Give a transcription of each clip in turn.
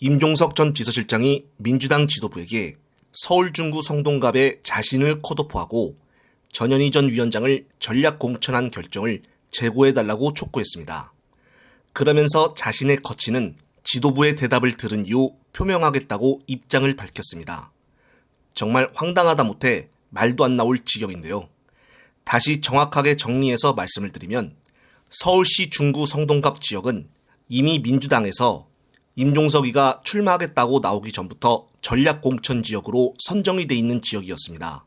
임종석 전 비서실장이 민주당 지도부에게 서울 중구 성동갑에 자신을 컷오프하고 전현희 전 위원장을 전략 공천한 결정을 재고해달라고 촉구했습니다. 그러면서 자신의 거취는 지도부의 대답을 들은 이후 표명하겠다고 입장을 밝혔습니다. 정말 황당하다 못해 말도 안 나올 지경인데요. 다시 정확하게 정리해서 말씀을 드리면 서울시 중구 성동갑 지역은 이미 민주당에서 임종석이가 출마하겠다고 나오기 전부터 전략공천 지역으로 선정이 돼 있는 지역이었습니다.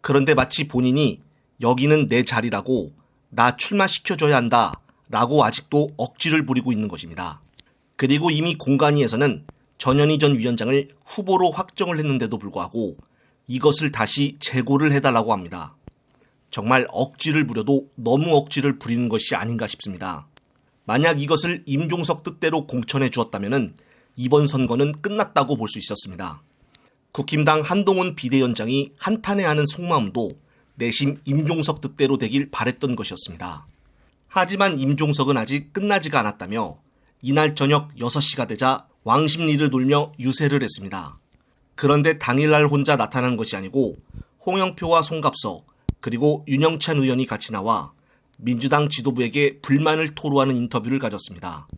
그런데 마치 본인이 여기는 내 자리라고 나 출마시켜줘야 한다 라고 아직도 억지를 부리고 있는 것입니다. 그리고 이미 공간위에서는 전현희 전 위원장을 후보로 확정을 했는데도 불구하고 이것을 다시 재고를 해달라고 합니다. 정말 억지를 부려도 너무 억지를 부리는 것이 아닌가 싶습니다. 만약 이것을 임종석 뜻대로 공천해 주었다면 이번 선거는 끝났다고 볼 수 있었습니다. 국힘당 한동훈 비대위원장이 한탄해하는 속마음도 내심 임종석 뜻대로 되길 바랬던 것이었습니다. 하지만 임종석은 아직 끝나지가 않았다며 이날 저녁 6시가 되자 왕십리를 돌며 유세를 했습니다. 그런데 당일날 혼자 나타난 것이 아니고 홍영표와 송갑석 그리고 윤영찬 의원이 같이 나와 민주당 지도부에게 불만을 토로하는 인터뷰를 가졌습니다.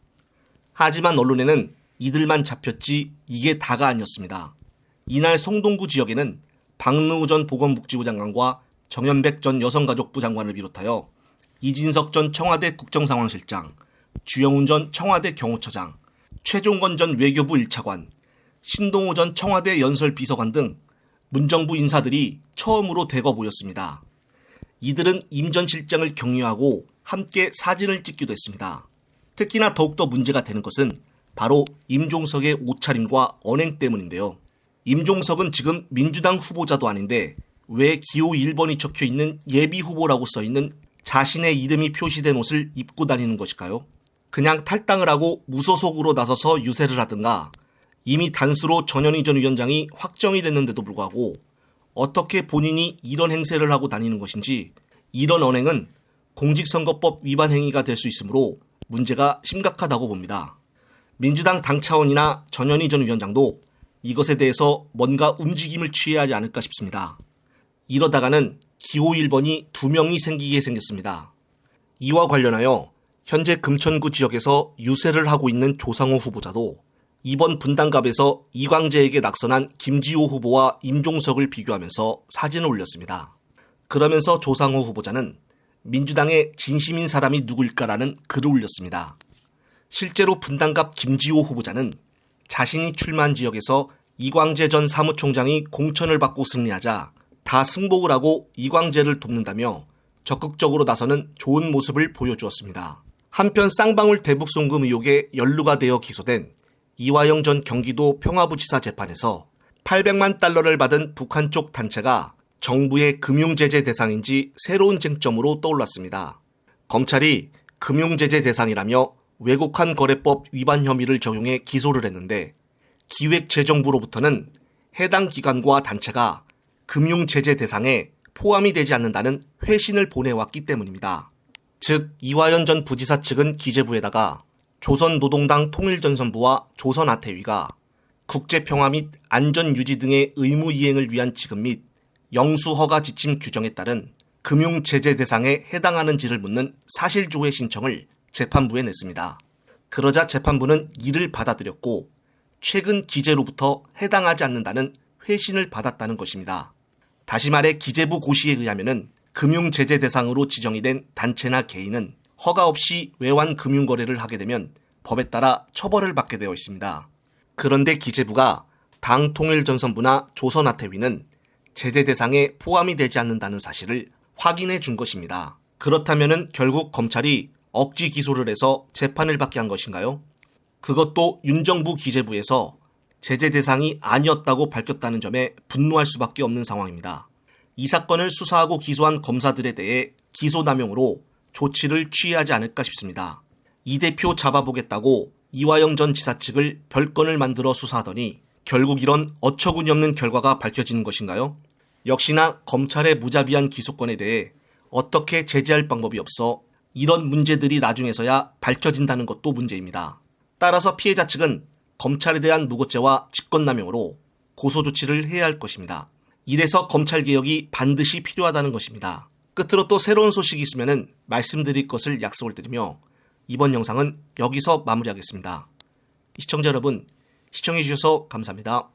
하지만 언론에는 이들만 잡혔지 이게 다가 아니었습니다. 이날 성동구 지역에는 박능우 전 보건복지부 장관과 정현백 전 여성가족부 장관을 비롯하여 이진석 전 청와대 국정상황실장, 주영훈 전 청와대 경호처장, 최종건 전 외교부 1차관, 신동호 전 청와대 연설비서관 등 문정부 인사들이 처음으로 대거 모였습니다. 이들은 임 전 실장을 격려하고 함께 사진을 찍기도 했습니다. 특히나 더욱더 문제가 되는 것은 바로 임종석의 옷차림과 언행 때문인데요. 임종석은 지금 민주당 후보자도 아닌데 왜 기호 1번이 적혀있는 예비후보라고 써있는 자신의 이름이 표시된 옷을 입고 다니는 것일까요? 그냥 탈당을 하고 무소속으로 나서서 유세를 하든가 이미 단수로 전현희 전 위원장이 확정이 됐는데도 불구하고 어떻게 본인이 이런 행세를 하고 다니는 것인지 이런 언행은 공직선거법 위반 행위가 될 수 있으므로 문제가 심각하다고 봅니다. 민주당 당 차원이나 전현희 전 위원장도 이것에 대해서 뭔가 움직임을 취해야 하지 않을까 싶습니다. 이러다가는 기호 1번이 2명이 생기게 생겼습니다. 이와 관련하여 현재 금천구 지역에서 유세를 하고 있는 조상호 후보자도 이번 분당갑에서 이광재에게 낙선한 김지호 후보와 임종석을 비교하면서 사진을 올렸습니다. 그러면서 조상호 후보자는 민주당의 진심인 사람이 누굴까라는 글을 올렸습니다. 실제로 분당갑 김지호 후보자는 자신이 출마한 지역에서 이광재 전 사무총장이 공천을 받고 승리하자 다 승복을 하고 이광재를 돕는다며 적극적으로 나서는 좋은 모습을 보여주었습니다. 한편 쌍방울 대북 송금 의혹에 연루가 되어 기소된 이화영 전 경기도 평화부지사 재판에서 800만 달러를 받은 북한 쪽 단체가 정부의 금융제재 대상인지 새로운 쟁점으로 떠올랐습니다. 검찰이 금융제재 대상이라며 외국환 거래법 위반 혐의를 적용해 기소를 했는데 기획재정부로부터는 해당 기관과 단체가 금융제재 대상에 포함이 되지 않는다는 회신을 보내왔기 때문입니다. 즉 이화연 전 부지사 측은 기재부에다가 조선노동당 통일전선부와 조선아태위가 국제평화 및 안전유지 등의 의무 이행을 위한 지급 및 영수허가 지침 규정에 따른 금융제재 대상에 해당하는지를 묻는 사실조회 신청을 재판부에 냈습니다. 그러자 재판부는 이를 받아들였고 최근 기재로부터 해당하지 않는다는 회신을 받았다는 것입니다. 다시 말해 기재부 고시에 의하면 금융제재 대상으로 지정이 된 단체나 개인은 허가 없이 외환 금융거래를 하게 되면 법에 따라 처벌을 받게 되어 있습니다. 그런데 기재부가 당통일전선부나 조선아태위는 제재 대상에 포함이 되지 않는다는 사실을 확인해 준 것입니다. 그렇다면 결국 검찰이 억지 기소를 해서 재판을 받게 한 것인가요? 그것도 윤정부 기재부에서 제재 대상이 아니었다고 밝혔다는 점에 분노할 수밖에 없는 상황입니다. 이 사건을 수사하고 기소한 검사들에 대해 기소남용으로 조치를 취하지 않을까 싶습니다. 이 대표 잡아보겠다고 이화영 전 지사 측을 별건을 만들어 수사하더니 결국 이런 어처구니없는 결과가 밝혀지는 것인가요? 역시나 검찰의 무자비한 기소권에 대해 어떻게 제재할 방법이 없어 이런 문제들이 나중에서야 밝혀진다는 것도 문제입니다. 따라서 피해자 측은 검찰에 대한 무고죄와 직권남용으로 고소조치를 해야 할 것입니다. 이래서 검찰개혁이 반드시 필요하다는 것입니다. 끝으로 또 새로운 소식이 있으면 말씀드릴 것을 약속을 드리며 이번 영상은 여기서 마무리하겠습니다. 시청자 여러분, 시청해주셔서 감사합니다.